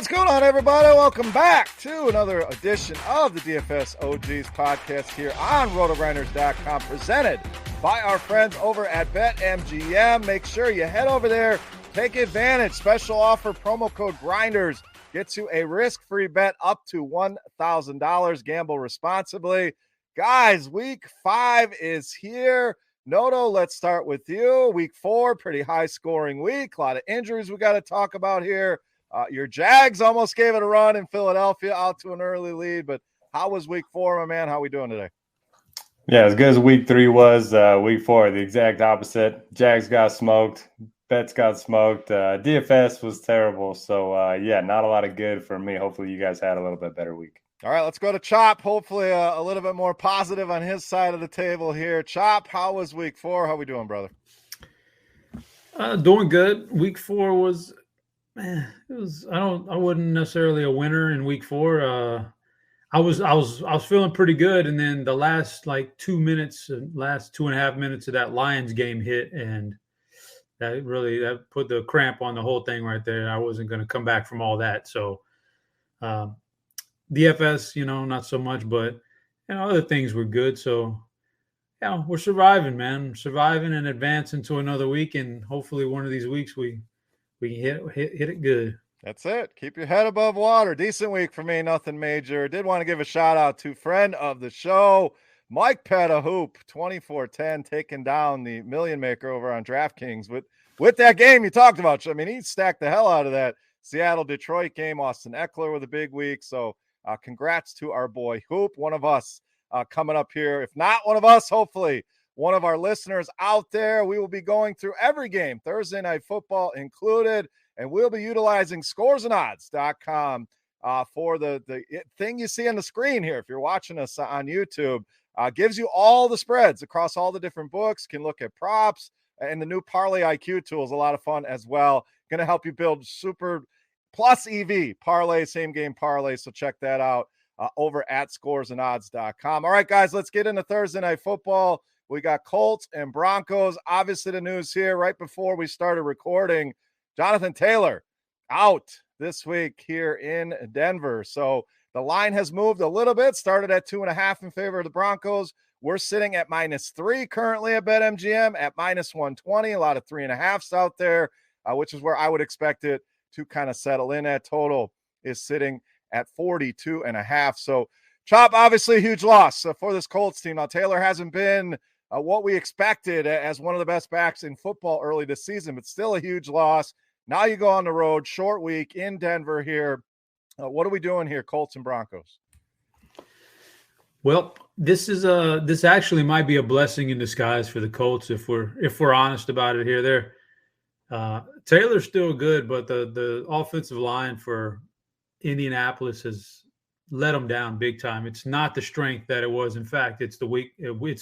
What's going on, everybody? Welcome back to another edition of the DFS OGs podcast here on RotoGrinders.com, presented by our friends over at BetMGM. Make sure you head over there, take advantage. Special offer, promo code GRINDERS gets you a risk-free bet up to $1,000. Gamble responsibly. Guys, week 5 is here. Noto, let's start with you. Week 4, pretty high-scoring week. A lot of injuries we got to talk about here. Your Jags almost gave it a run in Philadelphia, out to an early lead. But how was week 4, my man? How we doing today? Yeah, as good as week 3 was, week 4, the exact opposite. Jags got smoked. Bets got smoked. DFS was terrible. So, yeah, not a lot of good for me. Hopefully you guys had a little bit better week. All right, let's go to Chop. Hopefully a little bit more positive on his side of the table here. Chop, how was week 4? How we doing, brother? Doing good. Week 4 was... Man, it was. I wasn't necessarily a winner in week 4. I was feeling pretty good, and then the last 2 minutes, last 2.5 minutes of that Lions game hit, and that put the cramp on the whole thing right there. I wasn't going to come back from all that. So, DFS, not so much, but other things were good. So, yeah, we're surviving, man. Surviving and advancing to another week, and hopefully one of these weeks we can hit it good. That's it. Keep your head above water. Decent week for me. Nothing major. Did want to give a shout out to friend of the show, Mike Petahoop, 24-10, taking down the Million Maker over on DraftKings with that game you talked about. I mean, he stacked the hell out of that Seattle-Detroit game. Austin Eckler with a big week. So congrats to our boy Hoop, one of us coming up here. If not one of us, hopefully one of our listeners out there. We will be going through every game, Thursday Night Football included, and we'll be utilizing scoresandodds.com for the thing you see on the screen here. If you're watching us on YouTube, gives you all the spreads across all the different books, can look at props, and the new Parlay IQ tool is a lot of fun as well. Going to help you build super plus EV parlay, same game parlay. So check that out over at scoresandodds.com. All right, guys, let's get into Thursday Night Football. We got Colts and Broncos. Obviously, the news here right before we started recording, Jonathan Taylor out this week here in Denver. So the line has moved a little bit, started at 2.5 in favor of the Broncos. We're sitting at -3 currently at BetMGM at -120. A lot of 3.5s out there, which is where I would expect it to kind of settle in at. Total is sitting at 42.5. So Chop, obviously a huge loss for this Colts team. Now, Taylor hasn't been what we expected as one of the best backs in football early this season, but still a huge loss. Now you go on the road, short week in Denver here. What are we doing here, Colts and Broncos? Well, this actually might be a blessing in disguise for the Colts if we're honest about it here. Taylor's still good, but the offensive line for Indianapolis has let them down big time. It's not the strength that it was. In fact, it's a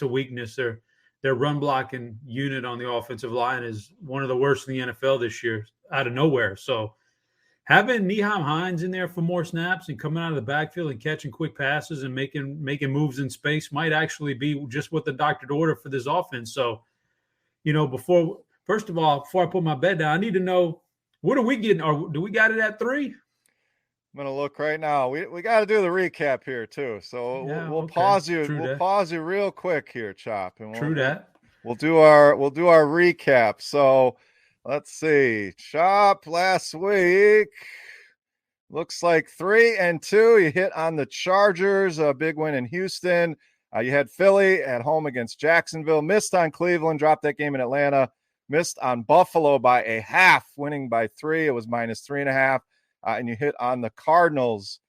weakness. Their run blocking unit on the offensive line is one of the worst in the NFL this year, out of nowhere. So having Nyheim Hines in there for more snaps and coming out of the backfield and catching quick passes and making moves in space might actually be just what the doctor ordered for this offense. So, before I put my bet down, I need to know, what are we getting? Do we got it at 3? I'm going to look right now. We got to do the recap here too. So we'll pause you. Pause you real quick here, Chop. And we'll do our recap. So let's see. Chop last week looks like 3-2. You hit on the Chargers, a big win in Houston. You had Philly at home against Jacksonville, missed on Cleveland, dropped that game in Atlanta, missed on Buffalo by a half, winning by 3. It was -3.5. And you hit on the Cardinals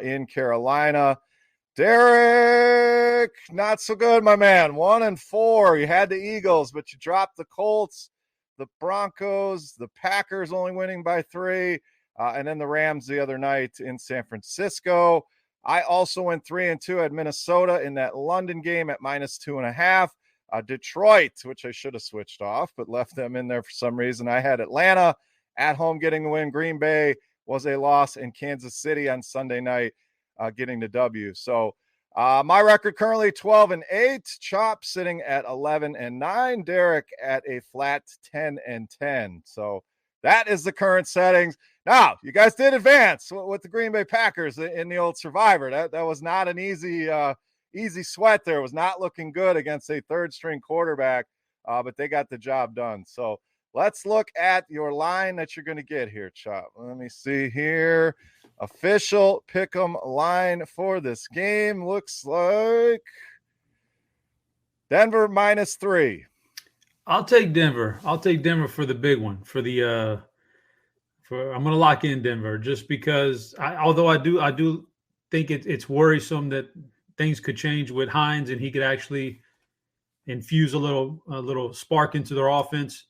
in Carolina. Derek, not so good, my man. 1-4. You had the Eagles, but you dropped the Colts, the Broncos, the Packers only winning by 3, and then the Rams the other night in San Francisco. I also went 3-2 at Minnesota in that London game at -2.5. Detroit, which I should have switched off, but left them in there for some reason. I had Atlanta at home getting the win. Green Bay was a loss, in Kansas City on Sunday night getting the W. So my record currently 12-8. Chop sitting at 11-9. Derek at a flat 10-10. So that is the current settings. Now, you guys did advance with the Green Bay Packers in the old Survivor. That was not an easy sweat there. It was not looking good against a third-string quarterback, but they got the job done. So let's look at your line that you're going to get here, Chop. Let me see here. Official pick'em line for this game looks like Denver -3. I'll take Denver. I'll take Denver for the big one. I'm going to lock in Denver just because. Although I do think it's worrisome that things could change with Hines and he could actually infuse a little spark into their offense.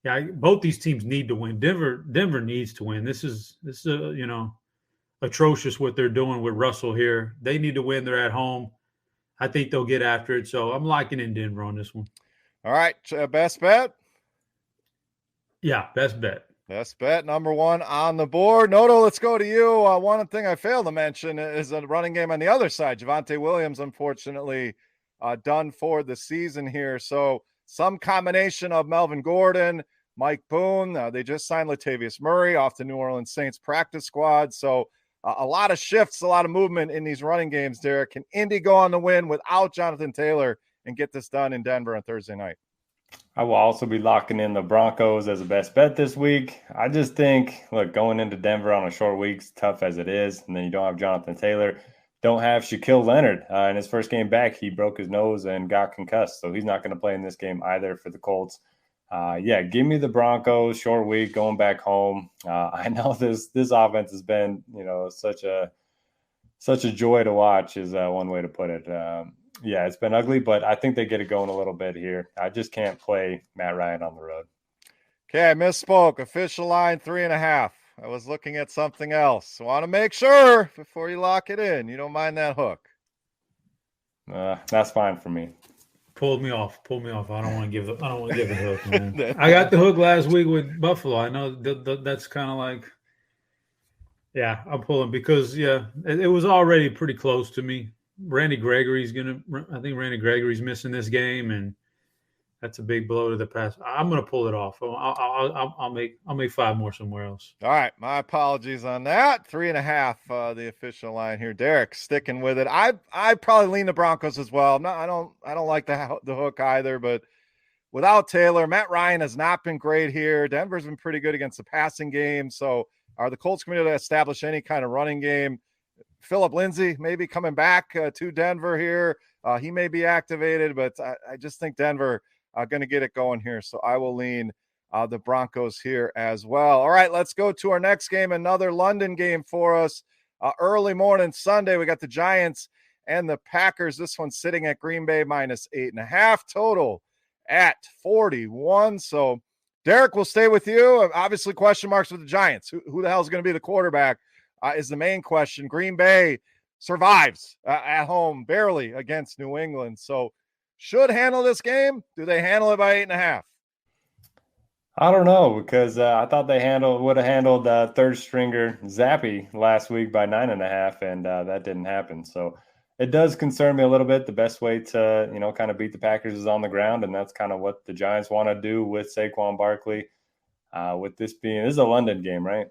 Yeah, both these teams need to win. Denver needs to win. This is atrocious what they're doing with Russell here. They need to win. They're at home. I think they'll get after it. So I'm locking in Denver on this one. All right, best bet? Yeah, best bet. Best bet, number one on the board. Noto, let's go to you. One thing I failed to mention is a running game on the other side. Javonte Williams, unfortunately, done for the season here. So some combination of Melvin Gordon, Mike Boone. They just signed Latavius Murray off the New Orleans Saints practice squad. So a lot of shifts, a lot of movement in these running games, Derek. Can Indy go on the win without Jonathan Taylor and get this done in Denver on Thursday night? I will also be locking in the Broncos as a best bet this week. I just think, look, going into Denver on a short week, tough as it is, and then you don't have Jonathan Taylor, don't have Shaquille Leonard. In his first game back, he broke his nose and got concussed, so he's not going to play in this game either for the Colts. Give me the Broncos, short week, going back home. I know this offense has been, such a joy to watch is one way to put it. It's been ugly, but I think they get it going a little bit here. I just can't play Matt Ryan on the road. Okay, I misspoke. Official line 3.5. I was looking at something else. Want to make sure before you lock it in. You don't mind that hook. That's fine for me. Pulled me off. I don't want to give the hook, man. I got the hook last week with Buffalo. I know that's kind of like, I'm pulling because it was already pretty close to me. I think Randy Gregory's missing this game, and that's a big blow to the pass. I'm going to pull it off. I'll make 5 more somewhere else. All right, my apologies on that. 3.5, the official line here. Derek sticking with it. I probably lean the Broncos as well. I don't like the hook either, but without Taylor, Matt Ryan has not been great here. Denver's been pretty good against the passing game. So are the Colts going to establish any kind of running game? Phillip Lindsay maybe coming back to Denver here. He may be activated, but I just think Denver going to get it going here. So I will lean the Broncos here as well. All right, let's go to our next game, another London game for us. Early morning Sunday, we got the Giants and the Packers. This one's sitting at Green Bay -8.5, total at 41. So Derek, we'll stay with you. Obviously, question marks with the Giants. Who the hell is going to be the quarterback? Is the main question. Green Bay survives at home barely against New England. So should handle this game. Do they handle it by 8.5? I don't know because I thought they would have handled third stringer Zappy last week by 9.5, and that didn't happen. So it does concern me a little bit. The best way to, kind of beat the Packers is on the ground, and that's kind of what the Giants want to do with Saquon Barkley. With this is a London game, right?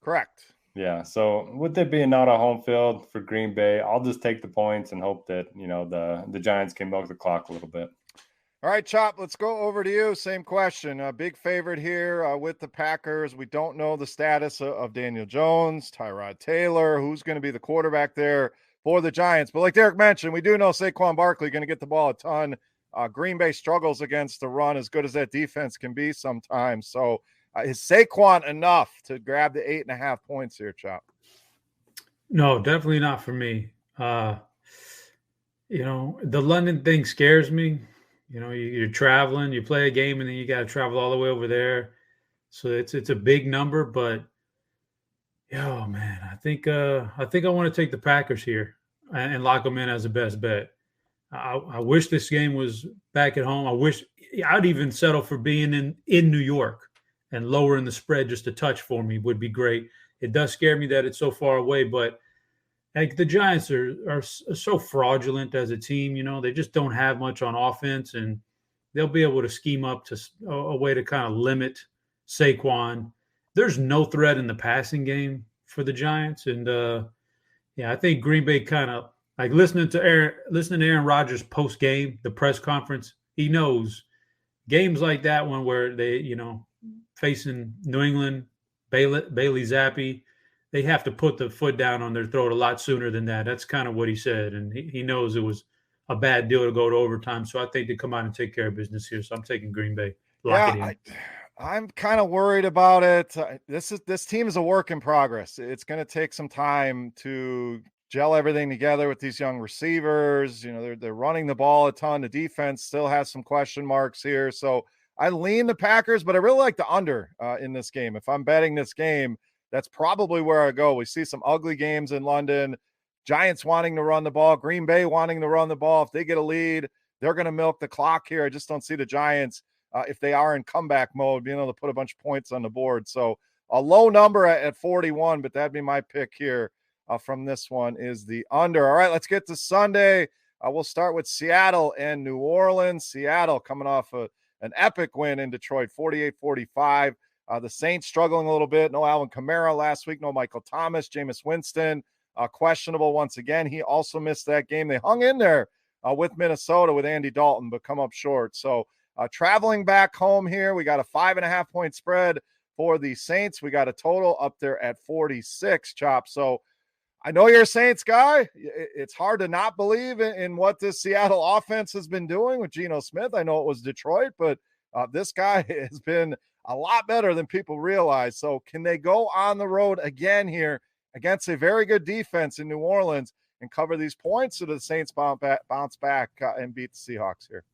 Correct. Yeah, so with it being not a home field for Green Bay, I'll just take the points and hope that, the Giants can milk the clock a little bit. All right, Chop, let's go over to you. Same question. A big favorite here with the Packers. We don't know the status of Daniel Jones, Tyrod Taylor, who's going to be the quarterback there for the Giants. But like Derek mentioned, we do know Saquon Barkley going to get the ball a ton. Green Bay struggles against the run, as good as that defense can be sometimes. So is Saquon enough to grab the 8.5 points here, Chop? No, definitely not for me. The London thing scares me. You're traveling, you play a game, and then you got to travel all the way over there. So it's a big number, but oh man, I think I want to take the Packers here and lock them in as the best bet. I wish this game was back at home. I wish I'd even settle for being in New York. And lowering the spread just a touch for me would be great. It does scare me that it's so far away, but the Giants are so fraudulent as a team. They just don't have much on offense, and they'll be able to scheme up to a way to kind of limit Saquon. there's no threat in the passing game for the Giants. And I think Green Bay kind of like listening to Aaron Rodgers post game, the press conference. He knows games like that one where they, facing New England, Bailey Zappi, they have to put the foot down on their throat a lot sooner than that. That's kind of what he said. And he knows it was a bad deal to go to overtime. So I think they come out and take care of business here. So I'm taking Green Bay. Lock it in. I'm kind of worried about it. This team is a work in progress. It's going to take some time to gel everything together with these young receivers. They're running the ball a ton. The defense still has some question marks here. So I lean the Packers, but I really like the under in this game. If I'm betting this game, that's probably where I go. We see some ugly games in London. Giants wanting to run the ball, Green Bay wanting to run the ball. If they get a lead, they're going to milk the clock here. I just don't see the Giants, if they are in comeback mode, being able to put a bunch of points on the board. So a low number at 41, but that'd be my pick here from this one is the under. All right, let's get to Sunday. We'll start with Seattle and New Orleans. Seattle coming off an epic win in Detroit, 48-45. The Saints struggling a little bit. No Alvin Kamara last week. No Michael Thomas. Jameis Winston, questionable once again. He also missed that game. They hung in there with Minnesota with Andy Dalton, but come up short. So traveling back home here, we got a 5.5-point spread for the Saints. We got a total up there at 46, Chop. So I know you're a Saints guy. It's hard to not believe in what this Seattle offense has been doing with Geno Smith. I know it was Detroit, but this guy has been a lot better than people realize. So can they go on the road again here against a very good defense in New Orleans and cover these points, or do the Saints bounce back and beat the Seahawks here?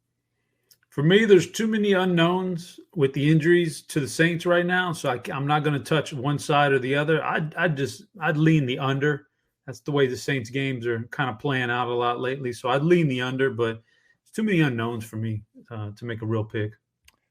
For me, there's too many unknowns with the injuries to the Saints right now, so I'm not going to touch one side or the other. I'd lean the under. That's the way the Saints games are kind of playing out a lot lately. So I'd lean the under, but it's too many unknowns for me to make a real pick.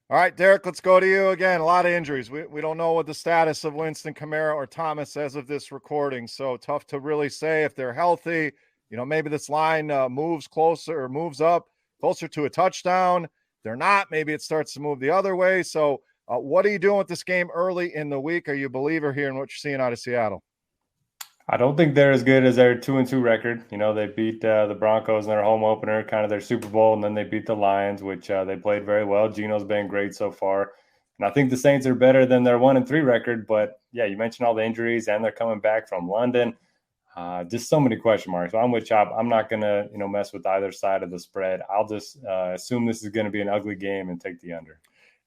All right, Derek, let's go to you again. A lot of injuries. We don't know what the status of Winston, Kamara, or Thomas as of this recording. So tough to really say if they're healthy. Maybe this line moves closer or moves up closer to a touchdown. If they're not, maybe it starts to move the other way. So what are you doing with this game early in the week? Are you a believer here in what you're seeing out of Seattle? I don't think they're as good as their 2-2 record. They beat the Broncos in their home opener, kind of their Super Bowl, and then they beat the Lions, which they played very well. Geno's been great so far. And I think the Saints are better than their 1-3 record. But, yeah, you mentioned all the injuries, and they're coming back from London. Just so many question marks. So I'm with Chop. I'm not going to mess with either side of the spread. I'll just assume this is going to be an ugly game and take the under.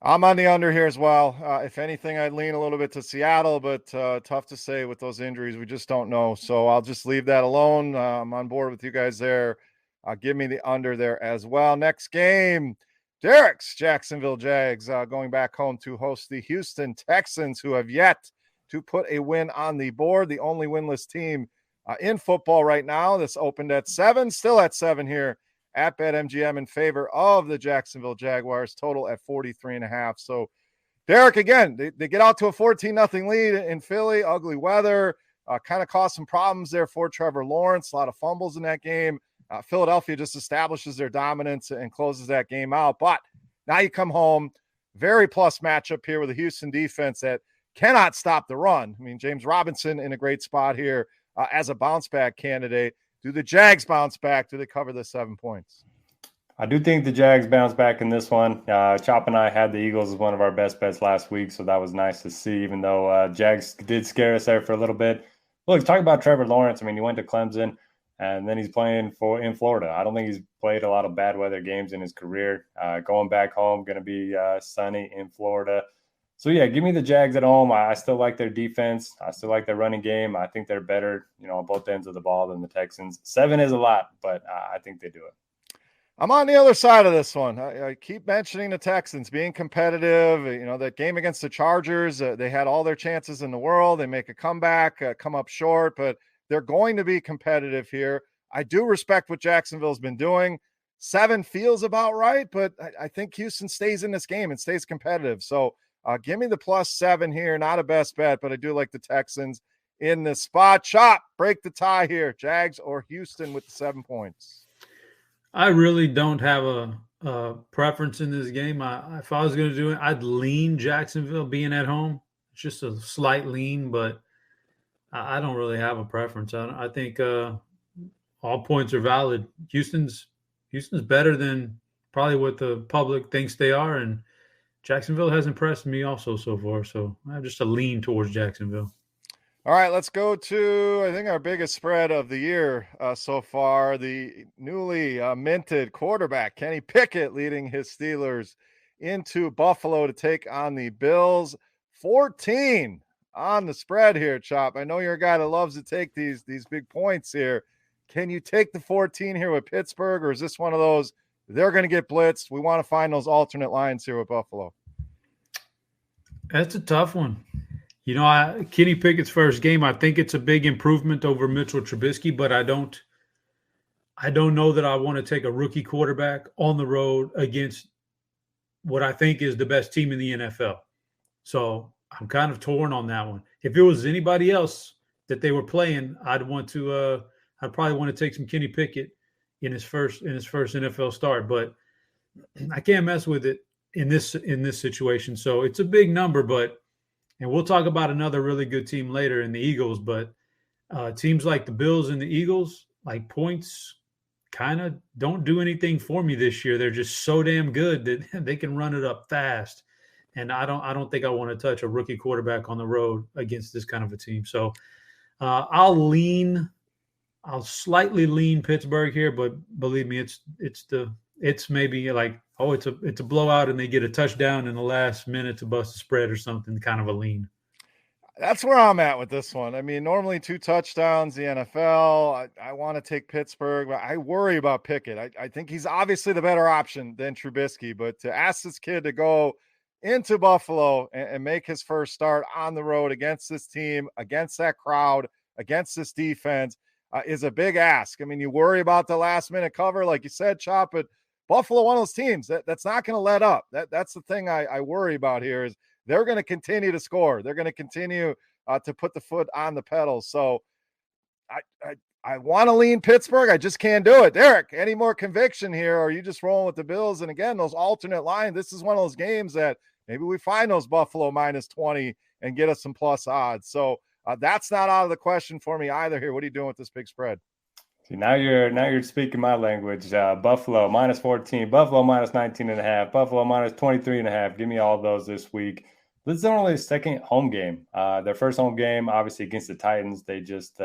I'm on the under here as well. If anything, I'd lean a little bit to Seattle, but tough to say with those injuries. We just don't know. So I'll just leave that alone. I'm on board with you guys there. Give me the under there as well. Next game, Derek's Jacksonville Jags going back home to host the Houston Texans, who have yet to put a win on the board. The only winless team in football right now. This opened at 7, still at 7 here at BetMGM in favor of the Jacksonville Jaguars, total at 43.5. So, Derek, again, they get out to a 14-0 lead in Philly. Ugly weather, kind of caused some problems there for Trevor Lawrence. A lot of fumbles in that game. Philadelphia just establishes their dominance and closes that game out. But now you come home, very plus matchup here with the Houston defense that cannot stop the run. I mean, James Robinson in a great spot here as a bounce-back candidate. Do the Jags bounce back? Do they cover the 7 points? I do think the Jags bounce back in this one. Chop and I had the Eagles as one of our best bets last week, so that was nice to see, even though Jags did scare us there for a little bit. Look, talk about Trevor Lawrence. I mean, he went to Clemson, and then he's playing in Florida. I don't think he's played a lot of bad weather games in his career. Going back home, going to be sunny in Florida. So, yeah, give me the Jags at home. I still like their defense. I still like their running game. I think they're better, on both ends of the ball than the Texans. 7 is a lot, but I think they do it. I'm on the other side of this one. I keep mentioning the Texans being competitive. That game against the Chargers, they had all their chances in the world. They make a comeback, come up short, but they're going to be competitive here. I do respect what Jacksonville's been doing. 7 feels about right, but I think Houston stays in this game and stays competitive. So, give me the +7 here. Not a best bet, but I do like the Texans in this spot. Chop, break the tie here. Jags or Houston with the 7 points. I really don't have a preference in this game. If I was going to do it, I'd lean Jacksonville being at home. It's just a slight lean, but I don't really have a preference. I think all points are valid. Houston's better than probably what the public thinks they are, and Jacksonville has impressed me also so far. So I have just a lean towards Jacksonville. All right, let's go to, I think, our biggest spread of the year so far. The newly minted quarterback, Kenny Pickett, leading his Steelers into Buffalo to take on the Bills. 14 on the spread here, Chop. I know you're a guy that loves to take these big points here. Can you take the 14 here with Pittsburgh, or is this one of those, they're going to get blitzed? We want to find those alternate lines here with Buffalo. That's a tough one. You know, Kenny Pickett's first game, I think it's a big improvement over Mitchell Trubisky, but I don't know that I want to take a rookie quarterback on the road against what I think is the best team in the NFL. So I'm kind of torn on that one. If it was anybody else that they were playing, I'd probably want to take some Kenny Pickett in his first NFL start, but I can't mess with it in this situation. So it's a big number, and we'll talk about another really good team later in the Eagles, but teams like the Bills and the Eagles, like points kind of don't do anything for me this year. They're just so damn good that they can run it up fast. And I don't think I want to touch a rookie quarterback on the road against this kind of a team. So I'll slightly lean Pittsburgh here, but believe me, it's maybe like, oh, it's a blowout and they get a touchdown in the last minute to bust a spread or something, kind of a lean. That's where I'm at with this one. I mean, normally 2 touchdowns, the NFL. I want to take Pittsburgh, but I worry about Pickett. I think he's obviously the better option than Trubisky, but to ask this kid to go into Buffalo and make his first start on the road against this team, against that crowd, against this defense is a big ask. I mean, you worry about the last minute cover, like you said, Chop, but Buffalo, one of those teams that's not going to let up. That's the thing I worry about here is they're going to continue to score. They're going to continue to put the foot on the pedal. So I want to lean Pittsburgh. I just can't do it. Derek, any more conviction here? Or are you just rolling with the Bills? And again, those alternate lines, this is one of those games that maybe we find those Buffalo minus 20 and get us some plus odds. So that's not out of the question for me either here. What are you doing with this big spread? See, now you're speaking my language. Buffalo minus 14, Buffalo minus 19.5, Buffalo minus 23.5. Give me all of those this week. This is only a second home game. Their first home game, obviously against the Titans, they just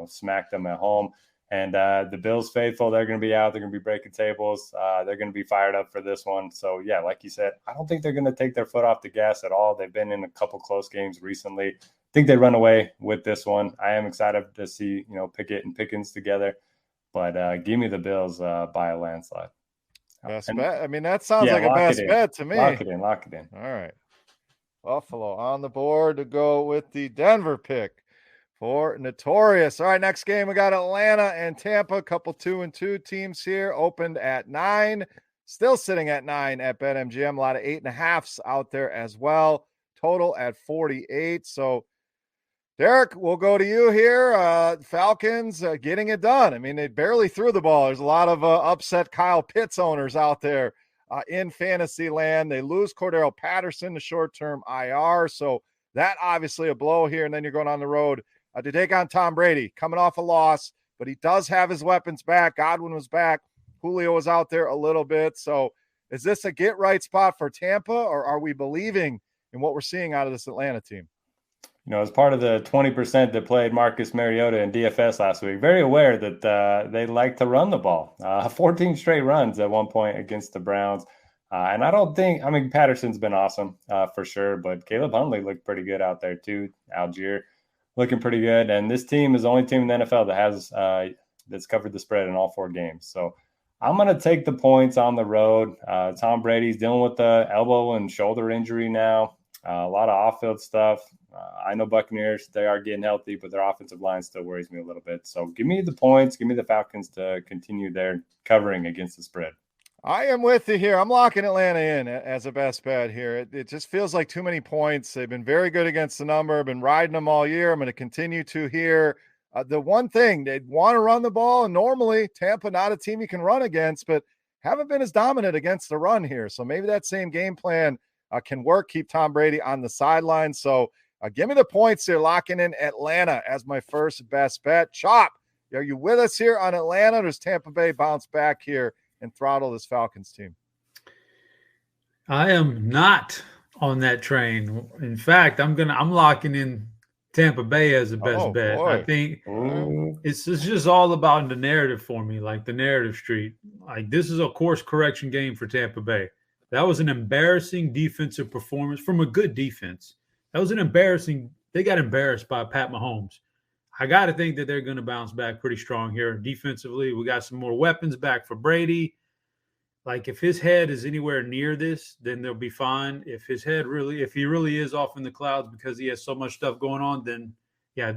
smacked them at home. And the Bills faithful, they're going to be out. They're going to be breaking tables. They're going to be fired up for this one. So yeah, like you said, I don't think they're going to take their foot off the gas at all. They've been in a couple close games recently. I think they run away with this one. I am excited to see Pickett and Pickens together, but give me the Bills by a landslide. Best bet. I mean, that sounds like a best bet to me. Lock it in. All right. Buffalo on the board to go with the Denver pick for Notorious. All right, next game, we got Atlanta and Tampa, a couple 2-2 teams here, opened at 9, still sitting at 9 at BetMGM, a lot of 8.5s out there as well, total at 48. So Derek, we'll go to you here. Falcons getting it done. I mean, they barely threw the ball. There's a lot of upset Kyle Pitts owners out there in fantasy land. They lose Cordero Patterson to short-term IR, so that obviously a blow here, and then you're going on the road to take on Tom Brady, coming off a loss, but he does have his weapons back. Godwin was back. Julio was out there a little bit. So is this a get-right spot for Tampa, or are we believing in what we're seeing out of this Atlanta team? As part of the 20% that played Marcus Mariota in DFS last week, very aware that they like to run the ball. 14 straight runs at one point against the Browns. And Patterson's been awesome for sure, but Caleb Huntley looked pretty good out there too. Algier looking pretty good. And this team is the only team in the NFL that has that's covered the spread in all 4 games. So I'm going to take the points on the road. Tom Brady's dealing with the elbow and shoulder injury now. A lot of off-field stuff. I know Buccaneers, they are getting healthy, but their offensive line still worries me a little bit. So give me the points. Give me the Falcons to continue their covering against the spread. I am with you here. I'm locking Atlanta in as a best bet here. It just feels like too many points. They've been very good against the number. I've been riding them all year. I'm going to continue to here. The one thing, they want to run the ball, and normally Tampa, not a team you can run against, but haven't been as dominant against the run here. So maybe that same game plan can work, keep Tom Brady on the sideline. So Give me the points here, locking in Atlanta as my first best bet. Chop, are you with us here on Atlanta, or does Tampa Bay bounce back here and throttle this Falcons team? I am not on that train. In fact, I'm locking in Tampa Bay as the best bet. Boy. I think it's just all about the narrative for me, like the narrative street. Like, this is a course correction game for Tampa Bay. That was an embarrassing defensive performance from a good defense. That was they got embarrassed by Pat Mahomes. I got to think that they're going to bounce back pretty strong here defensively. We got some more weapons back for Brady. Like, if his head is anywhere near this, then they'll be fine. If he really is off in the clouds because he has so much stuff going on, then yeah,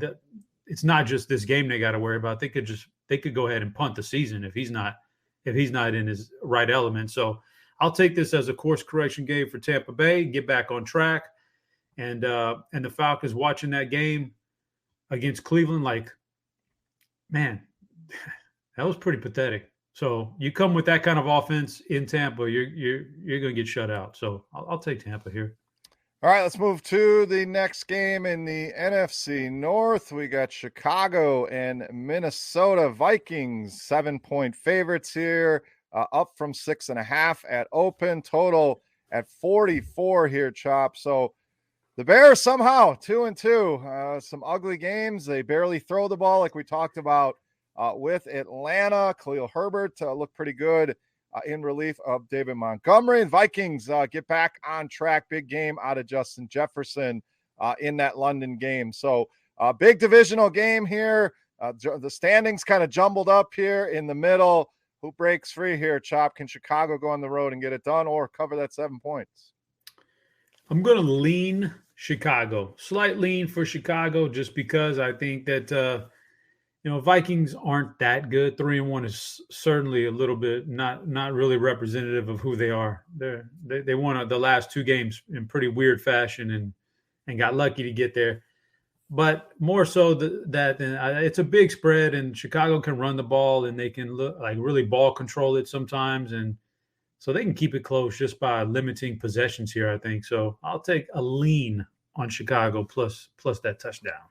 it's not just this game they got to worry about. They could go ahead and punt the season if he's not in his right element. So I'll take this as a course correction game for Tampa Bay, get back on track, and the Falcons watching that game against Cleveland, like, man, that was pretty pathetic. So you come with that kind of offense in Tampa, you're going to get shut out. So I'll take Tampa here. All right, let's move to the next game in the NFC North. We got Chicago and Minnesota Vikings, 7-point favorites here, up from 6.5 at open, total at 44 here, Chop. So the Bears somehow 2-2, some ugly games. They barely throw the ball like we talked about with Atlanta. Khalil Herbert looked pretty good in relief of David Montgomery. And Vikings get back on track. Big game out of Justin Jefferson in that London game. So big divisional game here. The standings kind of jumbled up here in the middle. Who breaks free here, Chop? Can Chicago go on the road and get it done or cover that 7 points? I'm going to lean Chicago. Slight lean for Chicago just because I think that Vikings aren't that good. 3-1 is certainly a little bit not really representative of who they are. They won the last 2 games in pretty weird fashion and got lucky to get there. But more so that it's a big spread, and Chicago can run the ball and they can really ball control it sometimes, and so they can keep it close just by limiting possessions here, I think. So I'll take a lean on Chicago plus that touchdown.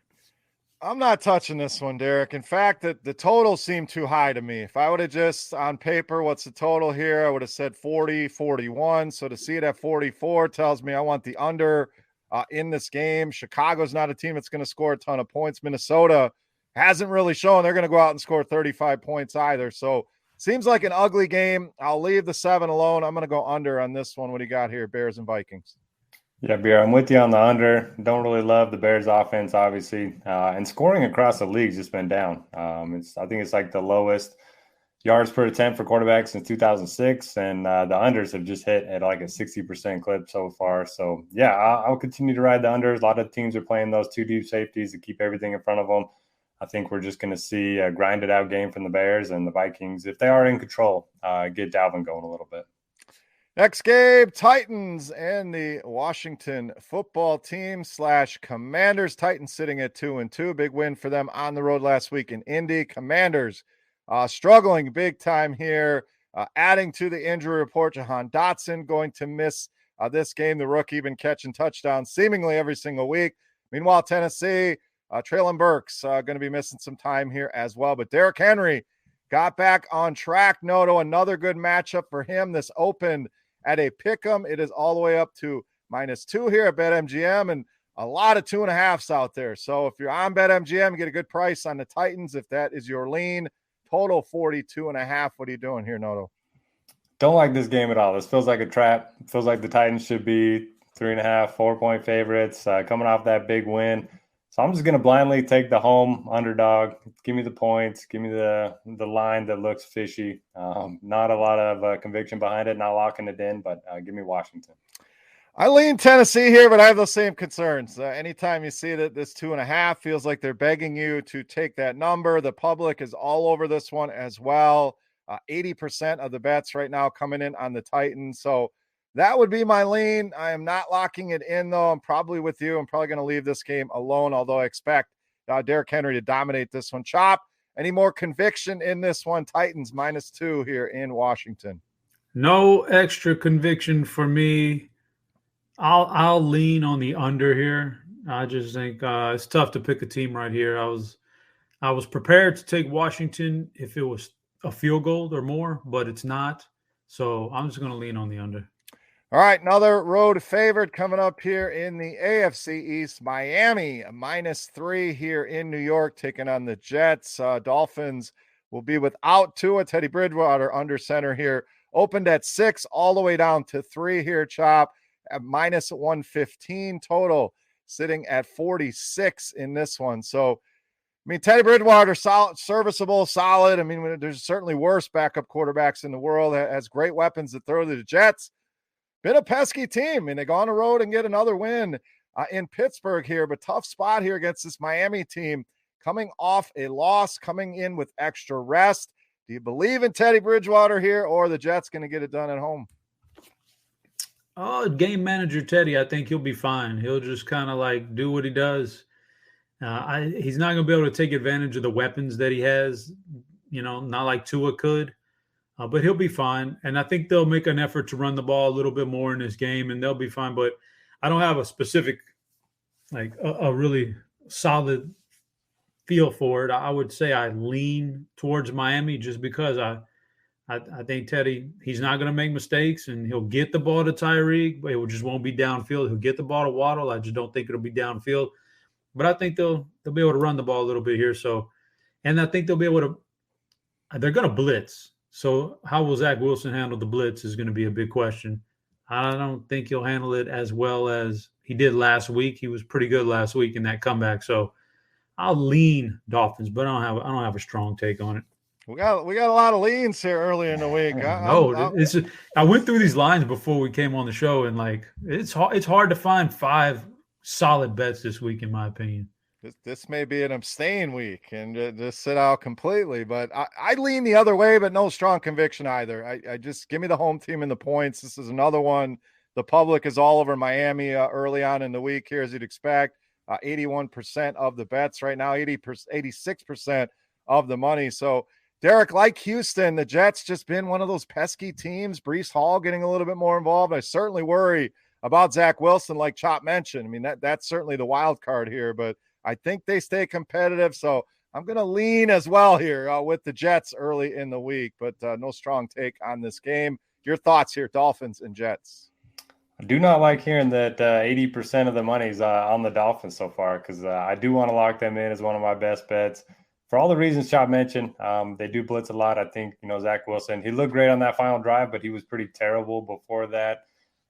I'm not touching this one, Derek. In fact, the total seemed too high to me. If I would have just on paper, what's the total here? I would have said 40, 41. So to see it at 44 tells me I want the under in this game. Chicago's not a team that's going to score a ton of points. Minnesota hasn't really shown they're going to go out and score 35 points either. So seems like an ugly game. I'll leave the 7 alone. I'm going to go under on this one. What do you got here, Bears and Vikings? Yeah, Beer, I'm with you on the under. Don't really love the Bears offense, obviously. And scoring across the league's just been down. I think it's like the lowest yards per attempt for quarterbacks since 2006. And the unders have just hit at like a 60% clip so far. So, yeah, I'll continue to ride the unders. A lot of teams are playing those 2 deep safeties to keep everything in front of them. I think we're just going to see a grinded out game from the Bears, and the Vikings, if they are in control, get Dalvin going a little bit. Next game, Titans and the Washington football team / Commanders. Titans sitting at 2-2. Big win for them on the road last week in Indy. Commanders struggling big time here. Adding to the injury report, Jahan Dotson going to miss this game. The rookie been catching touchdowns seemingly every single week. Meanwhile, Tennessee, Treylon Burks going to be missing some time here as well. But Derrick Henry got back on track. Noto, another good matchup for him. This opened at a pick'em. It is all the way up to -2 here at BetMGM, and a lot of 2.5s out there. So if you're on BetMGM, you get a good price on the Titans. If that is your lean, total 42.5. What are you doing here, Noto? Don't like this game at all. This feels like a trap. It feels like the Titans should be 3.5, 4-point favorites coming off that big win. So I'm just going to blindly take the home underdog. Give me the points. Give me the line that looks fishy. Not a lot of conviction behind it. Not locking it in, but give me Washington. I lean Tennessee here, but I have those same concerns. Anytime you see that this 2.5 feels like they're begging you to take that number. The public is all over this one as well. 80% of the bets right now coming in on the Titans. So that would be my lean. I am not locking it in, though. I'm probably with you. I'm probably going to leave this game alone, although I expect Derrick Henry to dominate this one. Chop, any more conviction in this one? Titans -2 here in Washington. No extra conviction for me. I'll lean on the under here. I just think it's tough to pick a team right here. I was prepared to take Washington if it was a field goal or more, but it's not. So I'm just going to lean on the under. All right, another road favorite coming up here in the AFC East. Miami, -3 here in New York, taking on the Jets. Dolphins will be without Tua. Teddy Bridgewater under center here. Opened at 6, all the way down to 3 here, Chop, at -115 total, sitting at 46 in this one. So, I mean, Teddy Bridgewater, solid, serviceable, solid. I mean, there's certainly worse backup quarterbacks in the world. Has great weapons to throw to the Jets. Been a pesky team. I mean, they go on the road and get another win in Pittsburgh here, but tough spot here against this Miami team, coming off a loss, coming in with extra rest. Do you believe in Teddy Bridgewater here, or the Jets going to get it done at home? Oh, game manager Teddy, I think he'll be fine. He'll just kind of like do what he does. He's not going to be able to take advantage of the weapons that he has, not like Tua could. But he'll be fine. And I think they'll make an effort to run the ball a little bit more in this game, and they'll be fine. But I don't have a specific, like a really solid feel for it. I would say I lean towards Miami just because I think Teddy, he's not going to make mistakes, and he'll get the ball to Tyreek, but it just won't be downfield. He'll get the ball to Waddle. I just don't think it'll be downfield. But I think they'll be able to run the ball a little bit here. So, and I think they'll be able to – they're going to blitz. So how will Zach Wilson handle the blitz is going to be a big question. I don't think he'll handle it as well as he did last week. He was pretty good last week in that comeback. So I'll lean Dolphins, but I don't have a strong take on it. We got a lot of leans here early in the week. I went through these lines before we came on the show, and like it's hard to find 5 solid bets this week, in my opinion. This may be an abstain week and just sit out completely, but I lean the other way, but no strong conviction either. I just give me the home team and the points. This is another one. The public is all over Miami early on in the week here, as you'd expect. 81% of the bets right now, 86% of the money. So, Derek, like Houston, the Jets just been one of those pesky teams. Breece Hall getting a little bit more involved. I certainly worry about Zach Wilson, like Chop mentioned. I mean, that's certainly the wild card here, but I think they stay competitive, so I'm going to lean as well here with the Jets early in the week, but no strong take on this game. Your thoughts here, Dolphins and Jets? I do not like hearing that 80% of the money's on the Dolphins so far, because I do want to lock them in as one of my best bets. For all the reasons Chop mentioned, they do blitz a lot. I think, Zach Wilson, he looked great on that final drive, but he was pretty terrible before that.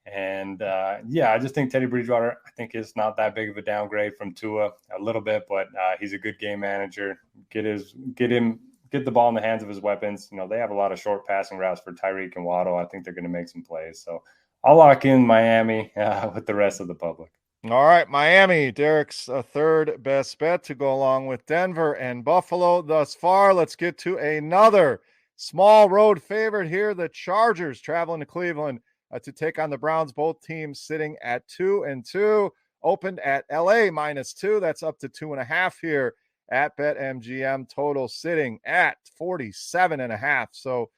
And, I just think Teddy Bridgewater, I think, is not that big of a downgrade from Tua a little bit, but he's a good game manager. Get the ball in the hands of his weapons. They have a lot of short passing routes for Tyreek and Waddle. I think they're going to make some plays. So I'll lock in Miami with the rest of the public. All right, Miami, Derek's third best bet to go along with Denver and Buffalo thus far. Let's get to another small road favorite here. The Chargers traveling to Cleveland to take on the Browns. Both teams sitting at 2-2. Opened at LA -2. That's up to 2.5 here at BetMGM. Total sitting at 47.5. So,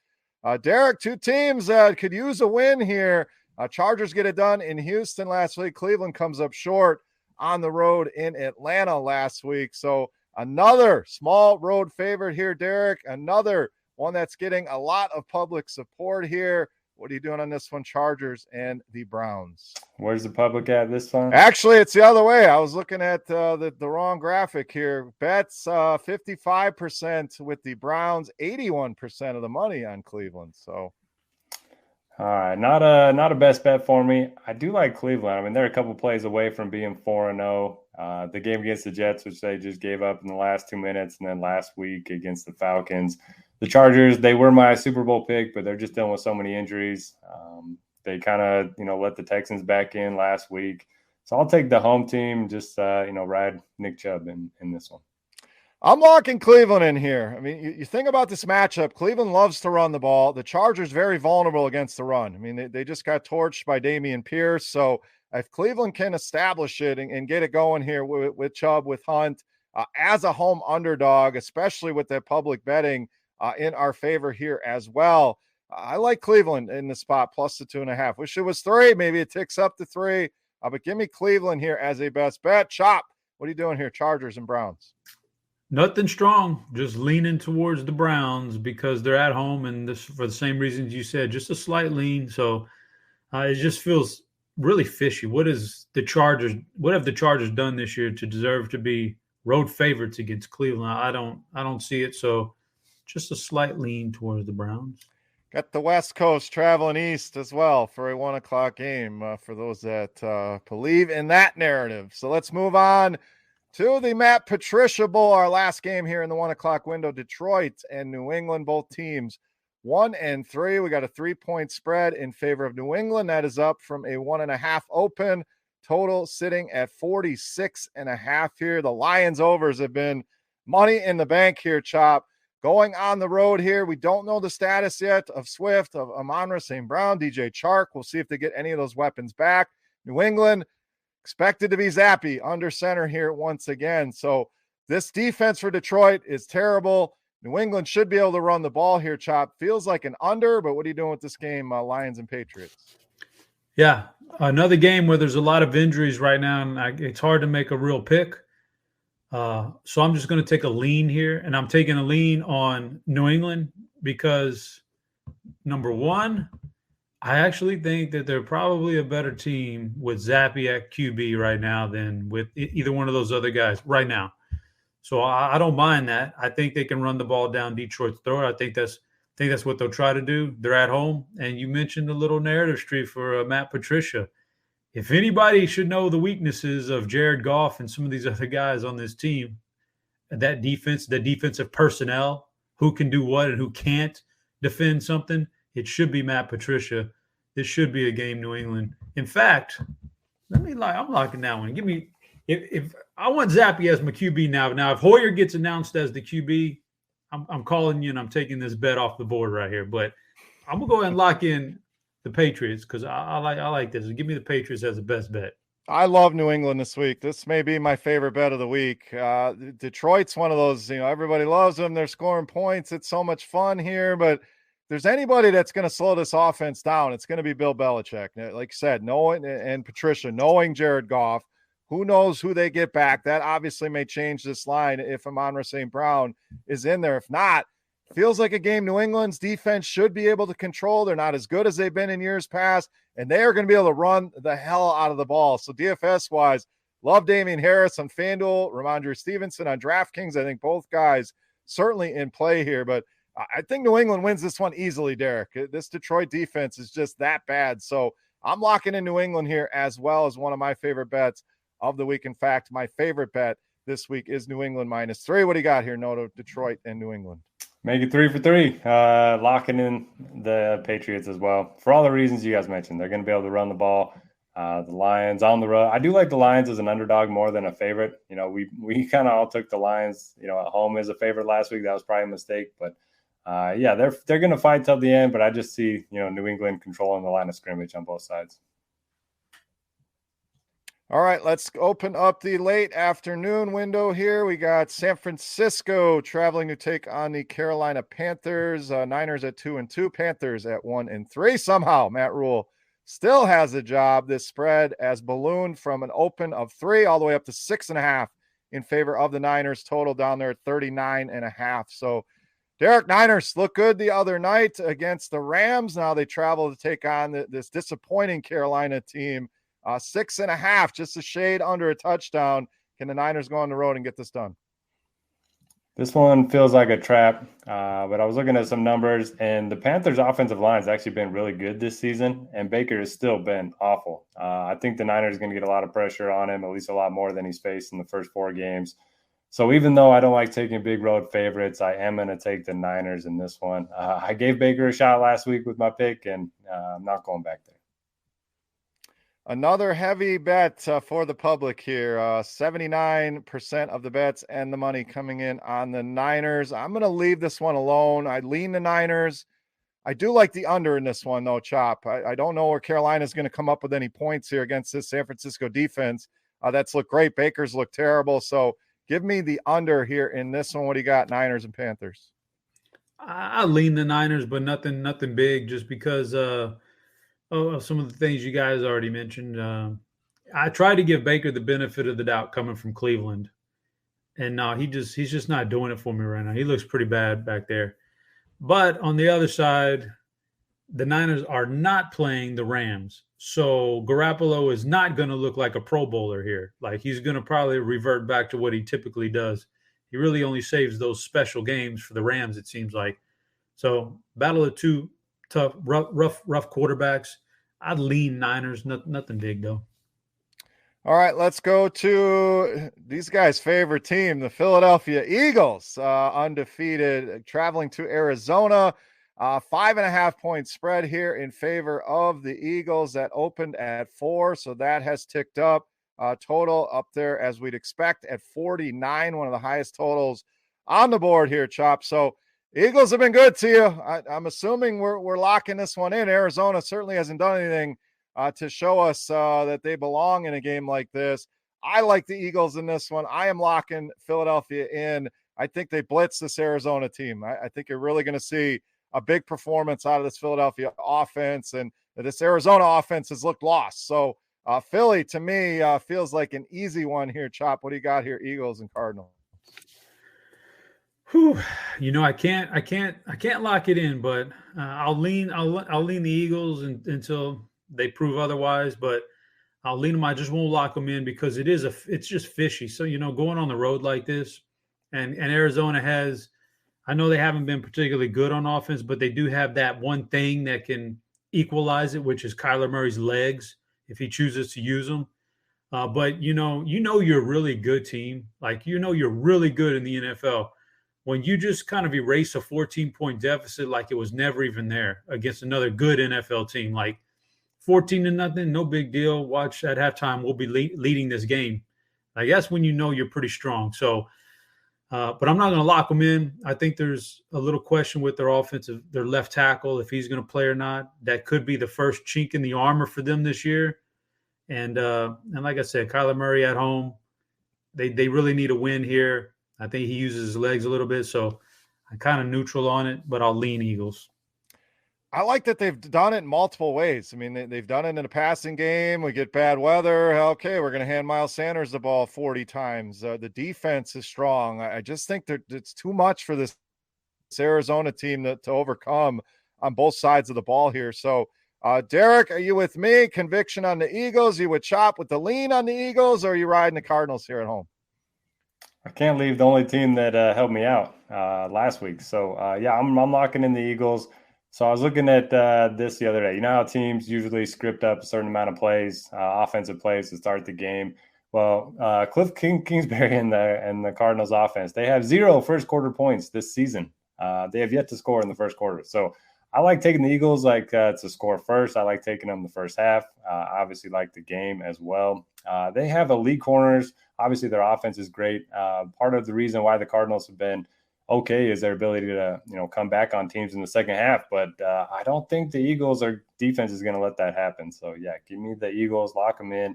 Derek, two teams could use a win here. Chargers get it done in Houston last week. Cleveland comes up short on the road in Atlanta last week. So another small road favorite here, Derek. Another one that's getting a lot of public support here. What are you doing on this one, Chargers and the Browns? Where's the public at this one? Actually, it's the other way. I was looking at the wrong graphic here. Bets 55% with the Browns, 81% of the money on Cleveland. So, all right, not a best bet for me. I do like Cleveland. I mean, they're a couple plays away from being 4-0. The game against the Jets, which they just gave up in the last 2 minutes, and then last week against the Falcons. The Chargers, they were my Super Bowl pick, but they're just dealing with so many injuries. They kind of, let the Texans back in last week. So I'll take the home team, just, ride Nick Chubb in this one. I'm locking Cleveland in here. I mean, you think about this matchup. Cleveland loves to run the ball. The Chargers very vulnerable against the run. I mean, they just got torched by Dameon Pierce. So if Cleveland can establish it and get it going here with Chubb, with Hunt, as a home underdog, especially with that public betting in our favor here as well, I like Cleveland in the spot plus the 2.5. Wish it was 3. Maybe it ticks up to 3. But give me Cleveland here as a best bet. Chop, what are you doing here? Chargers and Browns. Nothing strong, just leaning towards the Browns because they're at home, and this for the same reasons you said, just a slight lean. So it just feels really fishy. What have the Chargers done this year to deserve to be road favorites against Cleveland? I don't see it. So just a slight lean towards the Browns. Got the West Coast traveling east as well for a 1 o'clock game for those that believe in that narrative. So let's move on to the Matt Patricia Bowl, our last game here in the 1 o'clock window. Detroit and New England, both teams 1-3. We got a 3-point spread in favor of New England. That is up from a 1.5 open. Total sitting at 46.5 here. The Lions overs have been money in the bank here, Chop. Going on the road here, we don't know the status yet of Swift, of Amon-Ra St. Brown, DJ Chark. We'll see if they get any of those weapons back. New England expected to be zappy under center here once again. So this defense for Detroit is terrible. New England should be able to run the ball here, Chop. Feels like an under, but what are you doing with this game, Lions and Patriots? Yeah, another game where there's a lot of injuries right now, and it's hard to make a real pick. So I'm just going to take a lean here, and I'm taking a lean on New England because, number one, I actually think that they're probably a better team with Zappy at QB right now than with either one of those other guys right now. So I don't mind that. I think they can run the ball down Detroit's throat. I think that's what they'll try to do. They're at home, and you mentioned the little narrative streak for Matt Patricia. If anybody should know the weaknesses of Jared Goff and some of these other guys on this team, that defense, the defensive personnel, who can do what and who can't defend something, it should be Matt Patricia. This should be a game New England. In fact, I'm locking that one. Give me if I want Zappy as my QB now. Now, if Hoyer gets announced as the QB, I'm calling you and I'm taking this bet off the board right here. But I'm gonna go ahead and lock in the Patriots because I like this. Give me the Patriots as the best bet. I love New England this week. This may be my favorite bet of the week. Detroit's one of those, everybody loves them. They're scoring points. It's so much fun here, but if there's anybody that's going to slow this offense down, it's going to be Bill Belichick. Like I said, knowing and Patricia, knowing Jared Goff, who knows who they get back. That obviously may change this line if Amon-Ra St. Brown is in there. If not, feels like a game New England's defense should be able to control. They're not as good as they've been in years past, and they are going to be able to run the hell out of the ball. So DFS-wise, love Damian Harris on FanDuel, Ramondre Stevenson on DraftKings. I think both guys certainly in play here, but I think New England wins this one easily, Derek. This Detroit defense is just that bad. So I'm locking in New England here as well as one of my favorite bets of the week. In fact, my favorite bet this week is New England -3. What do you got here, Noto? Detroit and New England. Make it 3 for 3. Locking in the Patriots as well. For all the reasons you guys mentioned, they're going to be able to run the ball. The Lions on the road. I do like the Lions as an underdog more than a favorite. We kind of all took the Lions, at home as a favorite last week. That was probably a mistake, but they're going to fight till the end. But I just see, New England controlling the line of scrimmage on both sides. All right, let's open up the late afternoon window here. We got San Francisco traveling to take on the Carolina Panthers. Niners at 2-2, Panthers at 1-3. Somehow, Matt Rule still has a job. This spread has ballooned from an open of 3 all the way up to 6.5 in favor of the Niners. Total down there at 39.5. So, Derek, Niners look good the other night against the Rams. Now they travel to take on this disappointing Carolina team. 6.5, just a shade under a touchdown. Can the Niners go on the road and get this done? This one feels like a trap, but I was looking at some numbers, and the Panthers' offensive line has actually been really good this season, and Baker has still been awful. I think the Niners are going to get a lot of pressure on him, at least a lot more than he's faced in the first 4 games. So even though I don't like taking big road favorites, I am going to take the Niners in this one. I gave Baker a shot last week with my pick, and I'm not going back there. Another heavy bet for the public here. 79% of the bets and the money coming in on the Niners. I'm going to leave this one alone. I lean the Niners. I do like the under in this one, though, Chop. I don't know where Carolina is going to come up with any points here against this San Francisco defense. That's looked great. Baker's looked terrible. So give me the under here in this one. What do you got, Niners and Panthers? I lean the Niners, but nothing big, just because of some of the things you guys already mentioned. I tried to give Baker the benefit of the doubt coming from Cleveland, and no, he's just not doing it for me right now. He looks pretty bad back there. But on the other side, the Niners are not playing the Rams. So Garoppolo is not going to look like a Pro Bowler here. Like, he's going to probably revert back to what he typically does. He really only saves those special games for the Rams, it seems like. So battle of two tough, rough quarterbacks. I'd lean Niners. Nothing big, though. All right, let's go to these guys' favorite team, the Philadelphia Eagles, undefeated, traveling to Arizona. 5.5-point spread here in favor of the Eagles. That opened at 4, so that has ticked up. Total up there as we'd expect at 49, one of the highest totals on the board here, Chop. So Eagles have been good to you. I'm assuming we're locking this one in. Arizona certainly hasn't done anything to show us that they belong in a game like this. I like the Eagles in this one. I am locking Philadelphia in. I think they blitz this Arizona team. I think you're really going to see a big performance out of this Philadelphia offense, and this Arizona offense has looked lost. So Philly, to me, feels like an easy one here. Chop, what do you got here, Eagles and Cardinals? Whew. You know, I can't lock it in, but I'll lean the Eagles until they prove otherwise. But I'll lean them. I just won't lock them in because it's just fishy. So, you know, going on the road like this, and Arizona has, I know they haven't been particularly good on offense, but they do have that one thing that can equalize it, which is Kyler Murray's legs if he chooses to use them. But you know you're a really good team. Like, you know you're really good in the NFL when you just kind of erase a 14-point deficit like it was never even there against another good NFL team. Like 14-0, no big deal. Watch at halftime, we'll be leading this game. I guess when you know you're pretty strong. So, but I'm not going to lock them in. I think there's a little question with their offensive, their left tackle, if he's going to play or not. That could be the first chink in the armor for them this year. And like I said, Kyler Murray at home, they really need a win here. I think he uses his legs a little bit, so I'm kind of neutral on it, but I'll lean Eagles. I like that they've done it in multiple ways. I mean, they've done it in a passing game. We get bad weather. Okay, we're going to hand Miles Sanders the ball 40 times. The defense is strong. I just think that it's too much for this Arizona team to overcome on both sides of the ball here. So, Derek, are you with me? Conviction on the Eagles? You would chop with the lean on the Eagles, or are you riding the Cardinals here at home? I can't leave the only team that helped me out last week. So, I'm locking in the Eagles. So I was looking at this the other day. You know how teams usually script up a certain amount of plays, offensive plays to start the game. Well, Cliff Kingsbury and the Cardinals offense, they have 0 first-quarter points this season. They have yet to score in the first quarter. So I like taking the Eagles to score first. I like taking them the first half. Obviously like the game as well. They have elite corners. Obviously their offense is great. Part of the reason why the Cardinals have been okay is their ability to come back on teams in the second half. But I don't think the Eagles' defense is going to let that happen. So, give me the Eagles. Lock them in.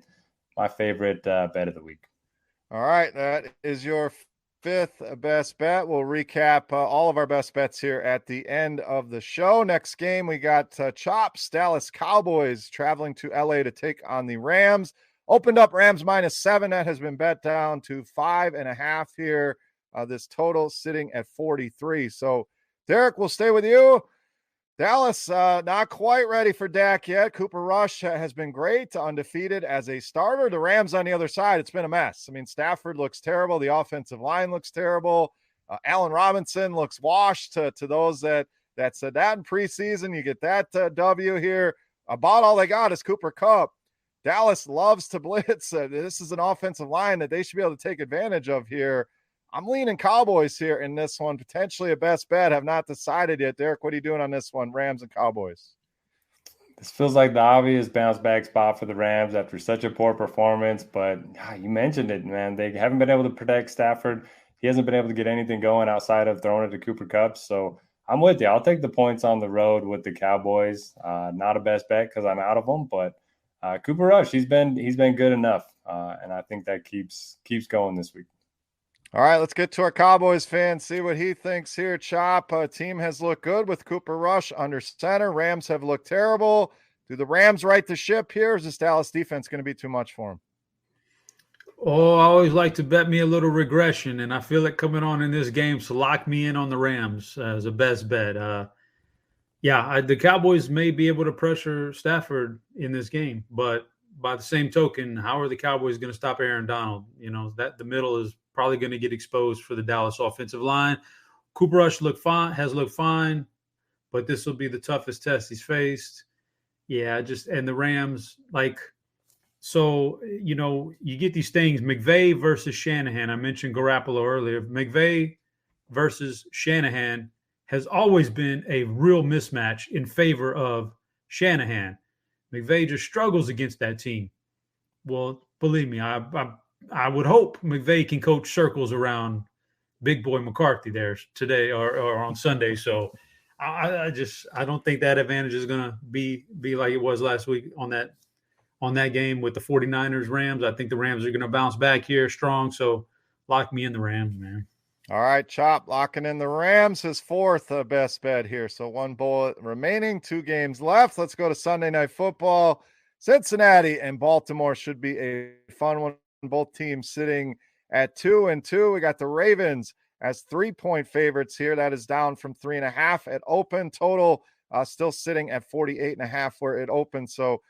My favorite bet of the week. All right. That is your 5th best bet. We'll recap all of our best bets here at the end of the show. Next game, we got Chops, Dallas Cowboys traveling to LA to take on the Rams. Opened up Rams -7. That has been bet down to 5.5 here. This total sitting at 43. So, Derek, we'll stay with you. Dallas, not quite ready for Dak yet. Cooper Rush has been great, undefeated as a starter. The Rams on the other side, it's been a mess. I mean, Stafford looks terrible. The offensive line looks terrible. Allen Robinson looks washed to those that said that in preseason. You get that W here. About all they got is Cooper Kupp. Dallas loves to blitz. This is an offensive line that they should be able to take advantage of here. I'm leaning Cowboys here in this one, potentially a best bet. Have not decided yet. Derek, what are you doing on this one, Rams and Cowboys? This feels like the obvious bounce back spot for the Rams after such a poor performance, but you mentioned it, man. They haven't been able to protect Stafford. He hasn't been able to get anything going outside of throwing it to Cooper Kupp. So I'm with you. I'll take the points on the road with the Cowboys. Not a best bet because I'm out of them, but Cooper Rush, he's been good enough, and I think that keeps going this week. All right, let's get to our Cowboys fan, see what he thinks here. Chop, team has looked good with Cooper Rush under center. Rams have looked terrible. Do the Rams right the ship here? Or is this Dallas defense going to be too much for them? Oh, I always like to bet me a little regression, and I feel it coming on in this game. So lock me in on the Rams as a best bet. The Cowboys may be able to pressure Stafford in this game, but by the same token, how are the Cowboys going to stop Aaron Donald? You know, that the middle is probably going to get exposed for the Dallas offensive line. Cooper Rush has looked fine, but this will be the toughest test he's faced. Yeah, and the Rams, so, you get these things, McVay versus Shanahan. I mentioned Garoppolo earlier. McVay versus Shanahan has always been a real mismatch in favor of Shanahan. McVay just struggles against that team. Well, believe me, I would hope McVay can coach circles around Big Boy McCarthy there today or on Sunday. So I don't think that advantage is going to be like it was last week on that game with the 49ers Rams. I think the Rams are going to bounce back here strong. So lock me in the Rams, man. All right, Chop, locking in the Rams, his fourth best bet here. So one bullet remaining, 2 games left. Let's go to Sunday Night Football. Cincinnati and Baltimore should be a fun one. Both teams sitting at 2-2. We got the Ravens as 3-point favorites here. That is down from 3.5 at open. Total still sitting at 48.5 where it opened. So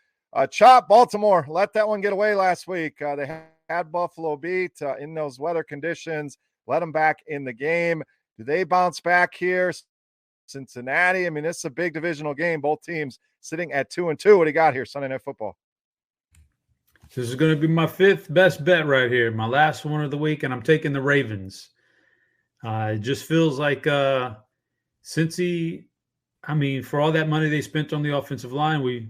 Chop, Baltimore, let that one get away last week. They had Buffalo beat in those weather conditions. Let them back in the game. Do they bounce back here? Cincinnati, I mean, this is a big divisional game. Both teams sitting at 2-2. What do you got here, Sunday Night Football? This is going to be my 5th best bet right here, my last one of the week, and I'm taking the Ravens. It just feels like Cincy, for all that money they spent on the offensive line, we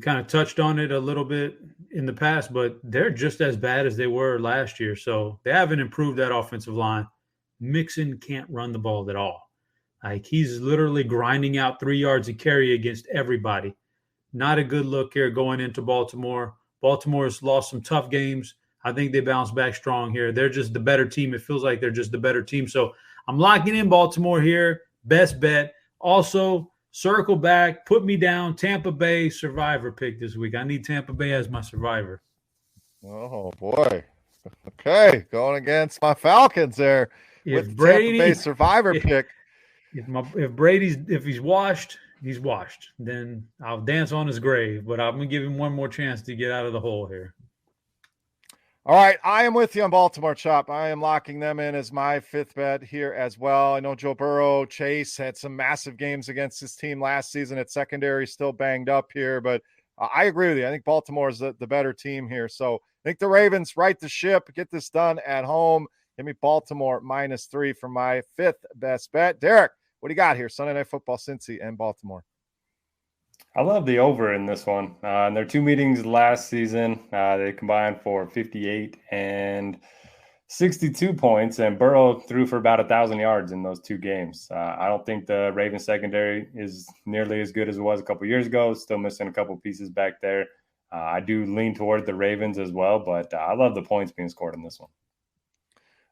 kind of touched on it a little bit in the past, but they're just as bad as they were last year. So they haven't improved that offensive line. Mixon can't run the ball at all. He's literally grinding out 3 yards a carry against everybody. Not a good look here going into Baltimore. Baltimore has lost some tough games. I think they bounce back strong here. They're just the better team. It feels like they're just the better team. So I'm locking in Baltimore here. Best bet. Also, circle back, put me down, Tampa Bay survivor pick this week. I need Tampa Bay as my survivor. Oh, boy. Okay, going against my Falcons there with Brady, Tampa Bay survivor pick. If he's washed, he's washed. Then I'll dance on his grave, but I'm going to give him one more chance to get out of the hole here. All right, I am with you on Baltimore, Chop. I am locking them in as my 5th bet here as well. I know Joe Burrow, Chase had some massive games against his team last season at secondary, still banged up here, but I agree with you. I think Baltimore is the better team here. So I think the Ravens right the ship, get this done at home. Give me Baltimore -3 for my 5th best bet. Derek, what do you got here? Sunday Night Football, Cincy and Baltimore. I love the over in this one. In their 2 meetings last season, they combined for 58 and 62 points, and Burrow threw for about 1,000 yards in those 2 games. I don't think the Ravens secondary is nearly as good as it was a couple years ago. Still missing a couple pieces back there. I do lean toward the Ravens as well, but I love the points being scored in this one.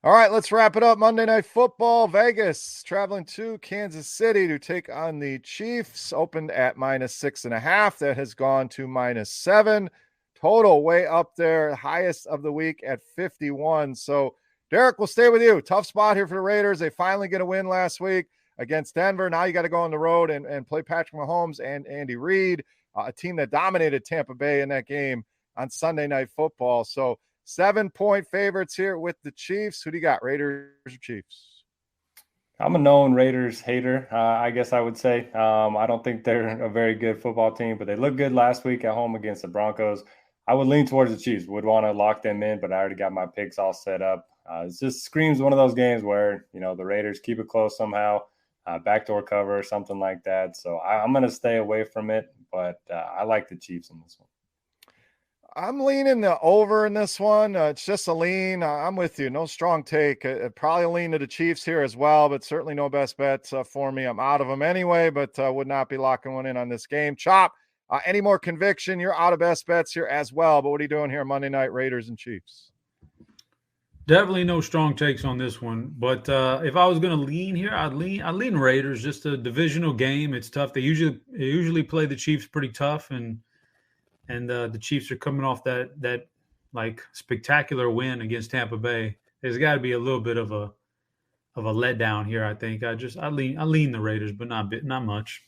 All right, let's wrap it up. Monday Night Football, Vegas traveling to Kansas City to take on the Chiefs. Opened at -6.5. That has gone to -7. Total way up there, highest of the week at 51. So, Derek, we'll stay with you. Tough spot here for the Raiders. They finally get a win last week against Denver. Now you got to go on the road and play Patrick Mahomes and Andy Reid, a team that dominated Tampa Bay in that game on Sunday Night Football. So, 7-point favorites here with the Chiefs. Who do you got, Raiders or Chiefs? I'm a known Raiders hater, I guess I would say. I don't think they're a very good football team, but they looked good last week at home against the Broncos. I would lean towards the Chiefs. Would want to lock them in, but I already got my picks all set up. It just screams one of those games where, the Raiders keep it close somehow, backdoor cover or something like that. So I'm going to stay away from it, but I like the Chiefs in this one. I'm leaning the over in this one. It's just a lean. I'm with you. No strong take. Probably lean to the Chiefs here as well, but certainly no best bets for me. I'm out of them anyway, but would not be locking one in on this game. Chop, any more conviction? You're out of best bets here as well, but what are you doing here Monday night, Raiders and Chiefs? Definitely no strong takes on this one. But if I was going to lean here, I'd lean Raiders. Just a divisional game. It's tough. They usually play the Chiefs pretty tough, and the Chiefs are coming off that like spectacular win against Tampa Bay. There's got to be a little bit of a letdown here. I think I lean the Raiders, but not much.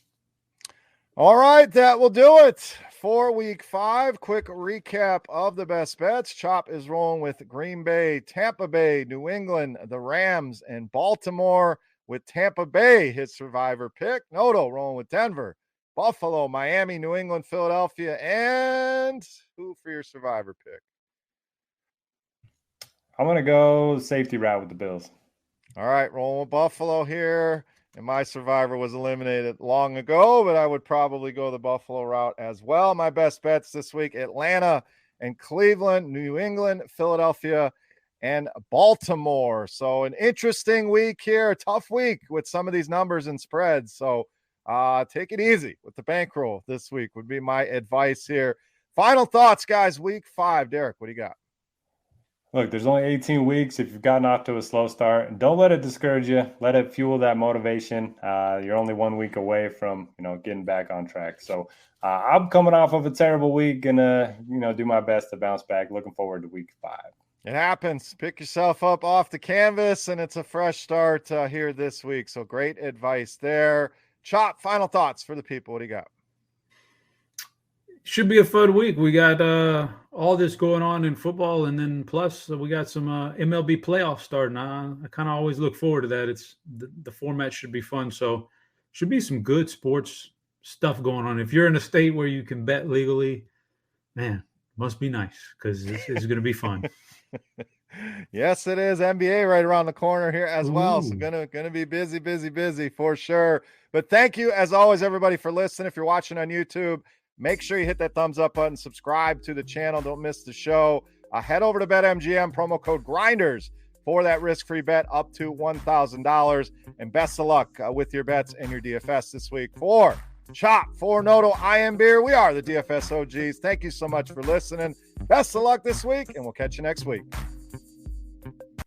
All right, that will do it for week 5. Quick recap of the best bets. Chop is rolling with Green Bay, Tampa Bay, New England, the Rams, and Baltimore with Tampa Bay, his survivor pick. Noto rolling with Denver, Buffalo, Miami, New England, Philadelphia, and who for your survivor pick? I'm going to go safety route with the Bills. All right, rolling with Buffalo here. And my survivor was eliminated long ago, but I would probably go the Buffalo route as well. My best bets this week: Atlanta and Cleveland, New England, Philadelphia, and Baltimore. So an interesting week here, a tough week with some of these numbers and spreads. So take it easy with the bankroll this week would be my advice here. Final thoughts, guys. Week 5. Derek, what do you got? Look, there's only 18 weeks. If you've gotten off to a slow start, don't let it discourage you. Let it fuel that motivation. You're only 1 week away from, getting back on track. So I'm coming off of a terrible week. Gonna, do my best to bounce back. Looking forward to week 5. It happens. Pick yourself up off the canvas, and it's a fresh start here this week. So great advice there. Chop, final thoughts for the people. What do you got? Should be a fun week. We got all this going on in football, and then plus we got some MLB playoffs starting. I kind of always look forward to that. It's the format should be fun, so should be some good sports stuff going on. If you're in a state where you can bet legally, man, must be nice because it's going to be fun. Yes, it is. NBA right around the corner here as well. So gonna be busy for sure. But thank you as always, everybody, for listening. If you're watching on YouTube, make sure you hit that thumbs up button, subscribe to the channel. Don't miss the show. Head over to BetMGM, promo code GRINDERS for that risk-free bet up to $1,000. And best of luck with your bets and your DFS this week. For Chop, for Noto, I am Beer. We are the DFS OGs. Thank you so much for listening. Best of luck this week, and we'll catch you next week.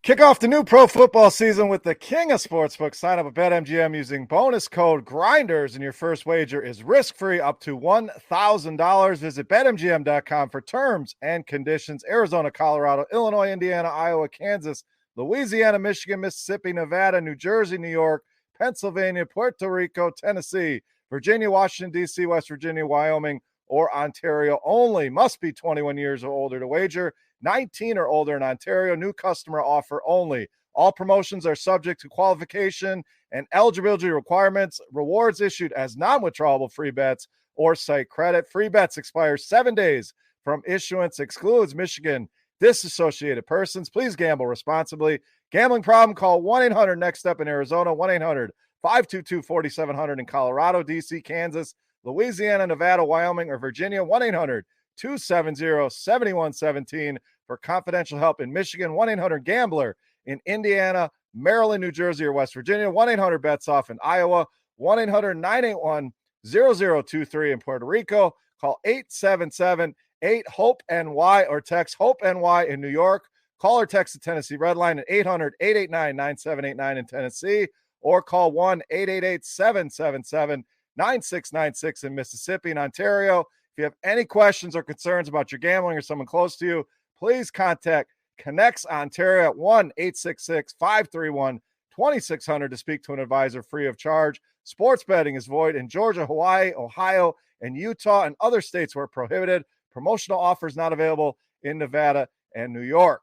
Kick off the new pro football season with the king of sportsbooks. Sign up at BetMGM using bonus code GRINDERS, and your first wager is risk-free up to $1,000. Visit BetMGM.com for terms and conditions. Arizona, Colorado, Illinois, Indiana, Iowa, Kansas, Louisiana, Michigan, Mississippi, Nevada, New Jersey, New York, Pennsylvania, Puerto Rico, Tennessee, Virginia, Washington, D.C., West Virginia, Wyoming, or Ontario only. Must be 21 years or older to wager. 19 or older in Ontario. New customer offer only. All promotions are subject to qualification and eligibility requirements. Rewards issued as non-withdrawable free bets or site credit. Free bets expire 7 days from issuance. Excludes Michigan disassociated persons. Please gamble responsibly. Gambling problem? Call 1-800-NEXT-STEP in Arizona. 1-800-522-4700 in Colorado, D.C., Kansas, Louisiana, Nevada, Wyoming, or Virginia. 1-800-270-7117 for confidential help in Michigan. 1-800-GAMBLER in Indiana, Maryland, New Jersey, or West Virginia. 1-800-BETS-OFF in Iowa. 1-800-981-0023 in Puerto Rico. Call 877-8-HOPE-NY or text HOPE-NY in New York. Call or text the Tennessee Red Line at 800-889-9789 in Tennessee, or call 1-888-777-9696 in Mississippi and Ontario. If you have any questions or concerns about your gambling or someone close to you, please contact Connects Ontario at 1-866-531-2600 to speak to an advisor free of charge. Sports betting is void in Georgia, Hawaii, Ohio, and Utah, and other states where prohibited. Promotional offers not available in Nevada and New York.